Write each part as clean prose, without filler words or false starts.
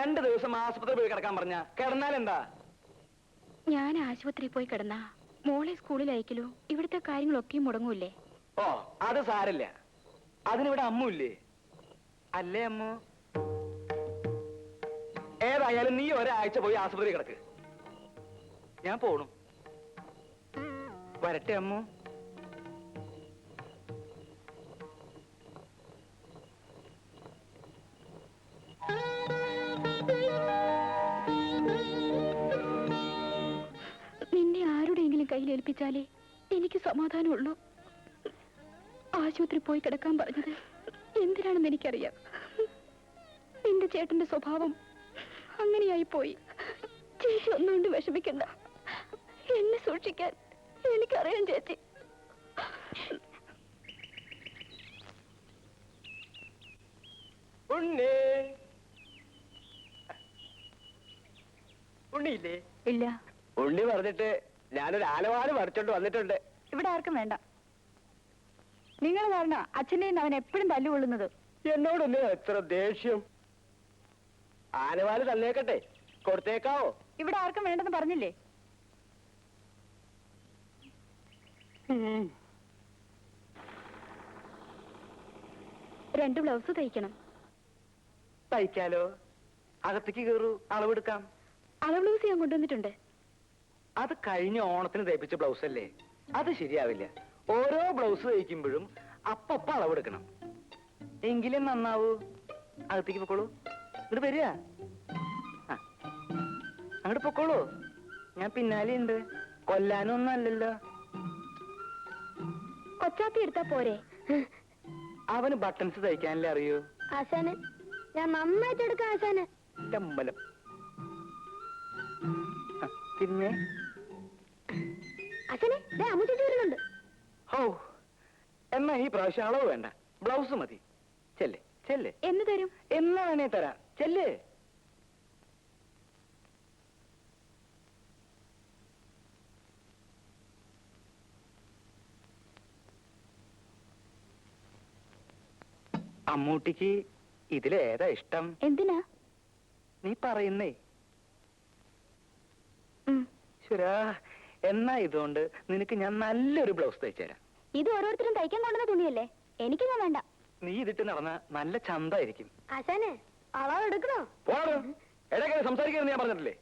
2 ദിവസം ആശുപത്രി പോയി കിടക്കാൻ പറഞ്ഞ കിടന്നാലെന്താ? ഞാൻ ആശുപത്രിയിൽ പോയി കിടന്നാ മോളെ സ്കൂളിൽ അയക്കലോ ഇവിടുത്തെ കാര്യങ്ങളൊക്കെ മുടങ്ങൂല്ലേ? ഓ അത് സാരില്ല, അതിനിവിടെ അമ്മുല്ലേ? അല്ലേ അമ്മു? ഏതായാലും നീ ഒരാഴ്ച പോയി ആശുപത്രി കിടക്ക്. ഞാൻ പോണു. വരട്ടെ അമ്മു. നിന്നെ ആരുടെയെങ്കിലും കയ്യിലേൽപ്പിച്ചാലേ എനിക്ക് സമാധാനമുള്ളൂ. ആശുപത്രി പോയി കിടക്കാൻ പറഞ്ഞത് എന്തിനാണെന്ന് എനിക്കറിയാം. നിന്റെ ചേട്ടന്റെ സ്വഭാവം അങ്ങനെയായി പോയി. ചേച്ചി ഒന്നുകൊണ്ട് വിഷമിക്കണ്ട. എന്നെ സൂക്ഷിക്കാൻ എനിക്കറിയാം ചേച്ചി. ഉണ്ണിയില്ലേ? ഇല്ല. ഉണ്ണി പറഞ്ഞിട്ട് ഞാനൊരു ആലവാല് വരച്ചോണ്ട് വന്നിട്ടുണ്ട്. ഇവിടെ ആർക്കും വേണ്ട. നിങ്ങൾ കാരണം അച്ഛനെയും അവൻ എപ്പോഴും തല്ലുകൊള്ളുന്നത്. എന്നോടൊന്ന് എത്ര ദേഷ്യം. ആലവാല് തന്നേക്കട്ടെ, കൊടുത്തേക്കാവോ? ഇവിടെ ആർക്കും വേണ്ടെന്ന് പറഞ്ഞില്ലേ? 2 ബ്ലൗസ് തയ്ക്കണം. തയ്ക്കാലോ? അകത്തേക്ക് കയറൂ, അളവെടുക്കാം. അളവ് ബ്ലൗസ് ഞാൻ കൊണ്ടുവന്നിട്ടുണ്ട്. അത് കഴിഞ്ഞ ഓണത്തിന് തയ്പ്പിച്ച ബ്ലൗസ് അല്ലേ, അത് ശരിയാവില്ല. ഓരോ ബ്ലൗസ് തയ്ക്കുമ്പോഴും അപ്പപ്പ അളവെടുക്കണം, എങ്കിലും നന്നാവൂ. അകത്തേക്ക് പൊക്കോളൂ. ഇങ്ങോട്ട് വരിക, അങ്ങോട്ട് പൊക്കോളൂ. ഞാൻ പിന്നാലെ ഉണ്ട്, കൊല്ലാനൊന്നും അല്ലല്ലോ. കൊച്ചാപ്പി എടുത്താ പോരെ? അവന് ബട്ടൺസ് തയ്ക്കാനല്ലേ അറിയൂ. ആശാന് ഞാൻ നന്നായിട്ട് എടുക്കാം. ആശാന് ചമ്പലം. പിന്നെ അച്ഛനെ അമ്മൂട്ടി വരുന്നുണ്ട്. ഓ, എന്നാ ഈ പ്രാവശ്യം അളവ് വേണ്ട, ബ്ലൗസ് മതി. ചെല്ലേ ചെല്ലേ. എന്ന് തരും? എന്നാ വേണേ തരാം. ചെല്ലേ. അമ്മൂട്ടിക്ക് ഇതിലേതാ ഇഷ്ടം? എന്തിനാ നീ പറയുന്നേ? ശരാ, എന്നാ ഇതുകൊണ്ട് നിനക്ക് ഞാൻ നല്ലൊരു ബ്ലൗസ് തയ്ച്ചു തരാം. ഇത് ഓരോരുത്തരും തയ്ക്കാൻ കൊണ്ടുവന്ന തുണിയല്ലേ, എനിക്കൊന്നും വേണ്ട. നീ ഇതിട്ട് നടന്ന നല്ല ചന്തായിരിക്കും. ആശാനെ അളവ് എടുക്കണോ? ഇടയ്ക്ക് സംസാരിക്കരുത് ഞാൻ പറഞ്ഞിട്ടില്ലേ?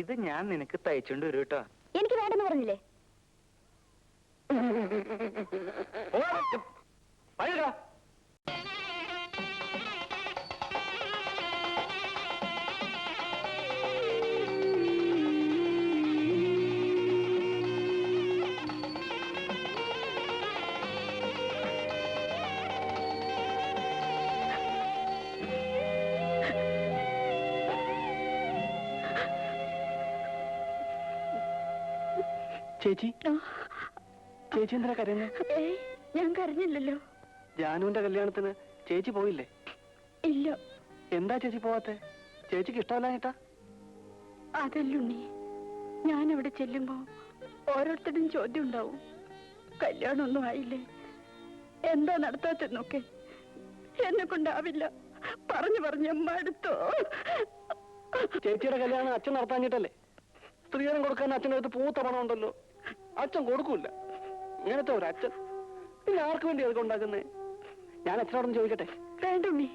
ഇത് ഞാൻ നിനക്ക് തയ്ച്ചോണ്ട് വരും കേട്ടോ. എനിക്ക് വേണ്ടെന്ന് പറഞ്ഞില്ലേ? ചേച്ചി, ചേച്ചി എന്തിനാ കരയുന്നത്? ഞാൻ കരഞ്ഞില്ലല്ലോ. ജാനുവിന്റെ കല്യാണത്തിന് ചേച്ചി പോയില്ലേ? ഇല്ല. എന്താ ചേച്ചി പോവാത്തെ? ചേച്ചിക്ക് ഇഷ്ടമല്ലാഞ്ഞിട്ടാ? അതല്ലുണ്ണി, ഞാൻ അവിടെ ചെല്ലുമ്പോ ഓരോരുത്തരും ചോദ്യം ഉണ്ടാവും. കല്യാണമൊന്നും ആയില്ലേ, എന്താ നടത്താത്തെന്നൊക്കെ. എന്നെ കൊണ്ടാവില്ല, പറഞ്ഞു പറഞ്ഞ് മടുത്തോ. ചേച്ചിയുടെ കല്യാണം അച്ഛൻ നടത്താഞ്ഞിട്ടല്ലേ? സ്ത്രീധനം കൊടുക്കാൻ അച്ഛനടുത്ത് പൂത്ത പണം ഉണ്ടല്ലോ, അച്ഛൻ കൊടുക്കൂല. ഇങ്ങനത്തെ ഒരു അച്ഛൻ പിന്നെ ആർക്ക് വേണ്ടി അതൊക്കെ ഉണ്ടാക്കുന്നേ? ഞാൻ അച്ഛനോടൊന്ന് ചോദിക്കട്ടെ? വേണ്ടുണ്ണി,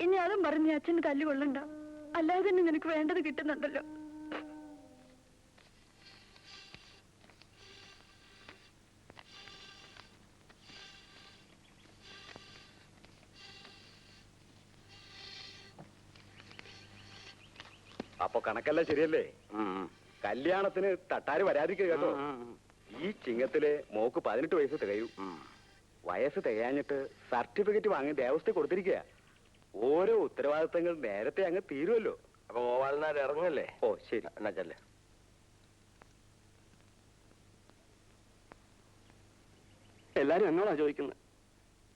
ഇനി അതും പറഞ്ഞ് അച്ഛന് തല്ലുകൊള്ളണ്ട. അല്ലാതെ തന്നെ നിനക്ക് വേണ്ടത് കിട്ടുന്നുണ്ടല്ലോ. അപ്പൊ കണക്കെല്ലാം ശരിയല്ലേ? കല്യാണത്തിന് തട്ടാര് വരാതിരിക്കുക കേട്ടോ. ഈ ചിങ്ങത്തില് മോക്ക് 18 വയസ്സ് തികയും. വയസ്സ് തികയാഞ്ഞിട്ട് സർട്ടിഫിക്കറ്റ് വാങ്ങി ദേവസ്ഥ കൊടുത്തിരിക്കുക. ഓരോ ഉത്തരവാദിത്തങ്ങൾ നേരത്തെ അങ്ങ് തീരുമല്ലോ. അപ്പൊ ഗോപാലനാർ ഇറങ്ങല്ലേ? ഓ ശരി, എന്നാ ചെല്ലേ. എല്ലാരും എന്നോടാ ചോദിക്കുന്നത്,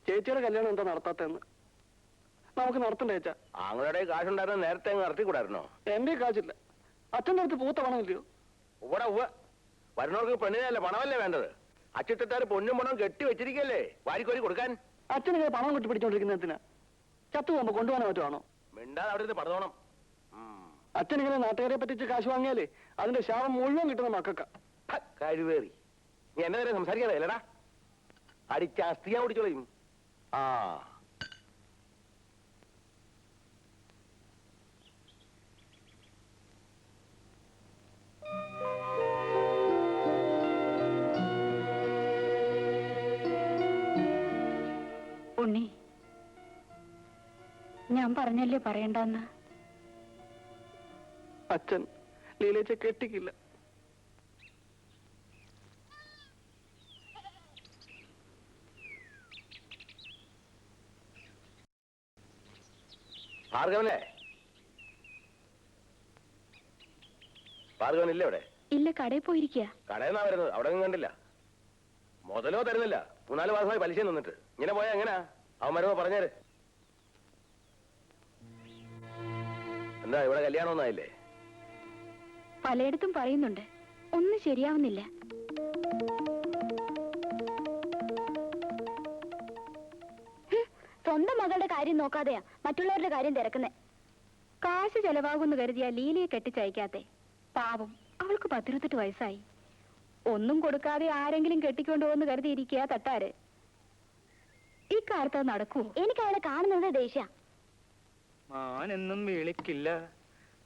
ചേച്ചിയുടെ കല്യാണം എന്താ നടത്താത്തെന്ന്. നമുക്ക് നടത്തണ്ടേ ചേച്ചാ? ആങ്ങളുടെ കാശുണ്ടായിരുന്ന നേരത്തെ അങ്ങ് നടത്തിക്കൂടായിരുന്നോ? എന്റെ കാശില്ല, അച്ഛൻ്റെ അടുത്ത് പൂത്ത പണമില്ലയോ? ഇവിടെ വരുന്നവർക്ക് പെണ്ണിനല്ലേ പണമല്ലേ വേണ്ടത്? അച്ചിട്ടാര് പൊന്നും പണം കെട്ടി വെച്ചിരിക്കല്ലേ വാരിക്കോരി കൊടുക്കാൻ. അച്ഛനിങ്ങനെ പണം കൊട്ടി പിടിച്ചോണ്ടിരിക്കുന്ന എന്തിനാ? ചത്തു പോകുമ്പോ കൊണ്ടുപോകാൻ പറ്റുവാണോ? മിണ്ടാതെ അവിടെ ഇരുന്ന് പടതോണം. അച്ഛൻ ഇങ്ങനെ നാട്ടുകാരെ പറ്റിച്ച് കാശ് വാങ്ങിയാലേ അതിന്റെ ശാപം മുഴുവൻ കിട്ടുന്ന മക്കൾക്ക. കഴിവേറി. നീ എന്നെ നേരെ സംസാരിക്കാതെ അല്ലടാ, അടിച്ച അസ്ഥിയാ ഓടിച്ചോളയും. ആ ഉണ്ണി, ഞാൻ പറഞ്ഞല്ലേ പറയണ്ടെന്ന്. അച്ഛൻ ലീലേച്ച കെട്ടിക്കില്ല. ഭാർഗവനെ, ഭാർഗവനില്ലേ ഇവിടെ? ഇല്ല, കടയിൽ പോയിരിക്കുക. കടയിൽ നിന്നാ വരുന്നത്, അവിടെ ഒന്നും കണ്ടില്ല. മുതലോ തരുന്നില്ല, 3-4 മാസമായി പലിശ നിന്നിട്ട്. ഇങ്ങനെ പോയാ എങ്ങനാ? അവൻ വരുമ്പോ പറഞ്ഞേര്. എന്താ ഇവിടെ കല്യാണം ഒന്നായില്ലേ? പലയിടത്തും പറയുന്നുണ്ട്, ഒന്നും ശരിയാവുന്നില്ല. സ്വന്തം മകളുടെ കാര്യം നോക്കാതെയാ മറ്റുള്ളവരുടെ കാര്യം തിരക്കുന്നേ. കാശ് ചെലവാകുമെന്ന് കരുതിയാ ലീലയെ കെട്ടിച്ചയക്കാത്തെ. പാവം, അവൾക്ക് 18 വയസ്സായി. ഒന്നും കൊടുക്കാതെ ആരെങ്കിലും കെട്ടിക്കൊണ്ടുപോകുന്ന കരുതിയിരിക്കുക തട്ടാര്. ഈ കാലത്ത് അത് നടക്കൂ? എനിക്ക് അവളെ കാണുന്നത് ദേഷ്യ. മാനെന്നും വിളിക്കില്ല,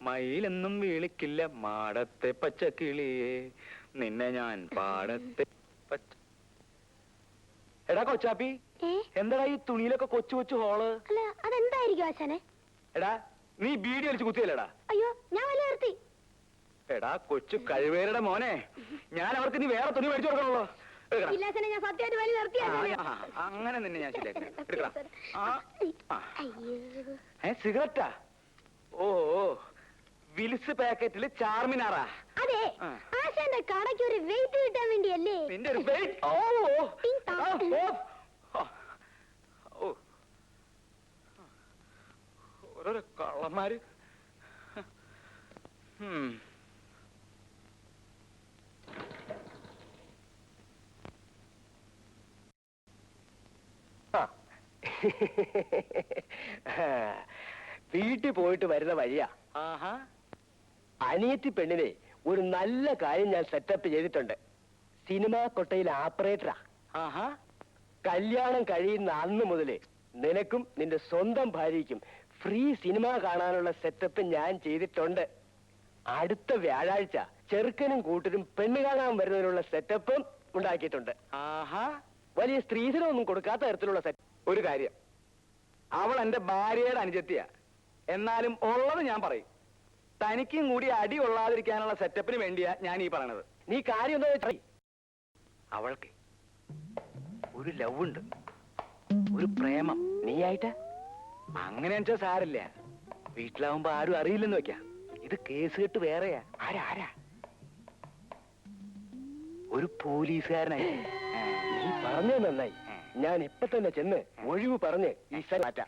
മയിലെന്നും വിളിക്കില്ല, മാടത്തെ പച്ചക്കിളിയെ നിന്നെ ഞാൻ പാടത്തെ പച്ച. എടാ കൊച്ചാപ്പി, എന്താടാ ഈ തുണിയിലൊക്കെ കൊച്ചു കൊച്ചു ഹോള്? അല്ല, അതെന്തായിരിക്കും ആശാനെ? എടാ നീ ബീഡി വലിച്ചു കുത്തിയല്ലേടാ? അയ്യോ, ഞാൻ വല്ല നിർത്തി. എടാ കൊച്ചു കഴിവേരുടെ മോനെ, ഞാൻ അവർക്ക് നീ വേറെ തുണി മേടിച്ചു കൊടുക്കണല്ലോ. എടുക്കടാ. ഇല്ല ആശാനെ, ഞാൻ സത്യമായിട്ട് വലി നിർത്തി ആശാനെ. അങ്ങനെ നിന്നെ ഞാൻ ശരിയാക്കാം. എടുക്കടാ. അയ്യോ. സിഗരറ്റാ? ഓ വിൽസ് പാക്കറ്റിൽ ചാർമിനാറാ? അതെ, ആ. ആശാന്റെ കടയ്ക്ക് ഒരു വെയിറ്റ് കിട്ടാൻ വേണ്ടിയല്ലേ? നിന്റെ ഒരു വെയിറ്റ്. ഓ ടിങ് ടോങ്. ഓ ഓരോരോ കള്ളന്മാര്. വീട്ടിൽ പോയിട്ട് വരുന്ന വഴിയാ. ആഹാ. അനിയത്തി പെണ്ണിനെ ഒരു നല്ല കാര്യം ഞാൻ സെറ്റപ്പ് ചെയ്തിട്ടുണ്ട്. സിനിമാ കൊട്ടയിൽ ആപ്പറേറ്ററാ. ആഹാ. കല്യാണം കഴിയുന്ന അന്ന് മുതലേ നിനക്കും നിന്റെ സ്വന്തം ഭാര്യയ്ക്കും ഫ്രീ സിനിമ കാണാനുള്ള സെറ്റപ്പ് ഞാൻ ചെയ്തിട്ടുണ്ട്. അടുത്ത വ്യാഴാഴ്ച ചെറുക്കനും കൂട്ടരും പെണ്ണ് കാണാൻ വരുന്നതിനുള്ള സെറ്റപ്പും ഉണ്ടാക്കിയിട്ടുണ്ട്. ആഹാ. വലിയ സ്ത്രീധനമൊന്നും കൊടുക്കാത്ത തരത്തിലുള്ള സെറ്റ്. ഒരു കാര്യം, അവൾ എന്റെ ഭാര്യയുടെ അനുജത്തിയാ. എന്നാലും ഉള്ളത് ഞാൻ പറയും. തനിക്കും കൂടി അടി കൊള്ളാതിരിക്കാനുള്ള സെറ്റപ്പിന് വേണ്ടിയാ ഞാൻ ഈ പറയണത്. നീ കാര്യം എന്താ വെച്ചാൽ അവൾക്ക് ഒരു ലവ് ഉണ്ട്, ഒരു പ്രേമം. നീയായിട്ട് അങ്ങനെ വെച്ചാൽ സാരില്ല. വീട്ടിലാവുമ്പോ ആരും അറിയില്ലെന്ന് വെക്കാം. ഇത് കേസ് കെട്ട് വേറെയാ. ആരാ ആരാ ഒരു പോലീസുകാരനായി. നീ പറഞ്ഞത് നന്നായി. ഞാൻ ഇപ്പൊ തന്നെ ചെന്ന് ഒഴിവ് പറഞ്ഞ് ഈ സ്ഥലം മാറ്റാം.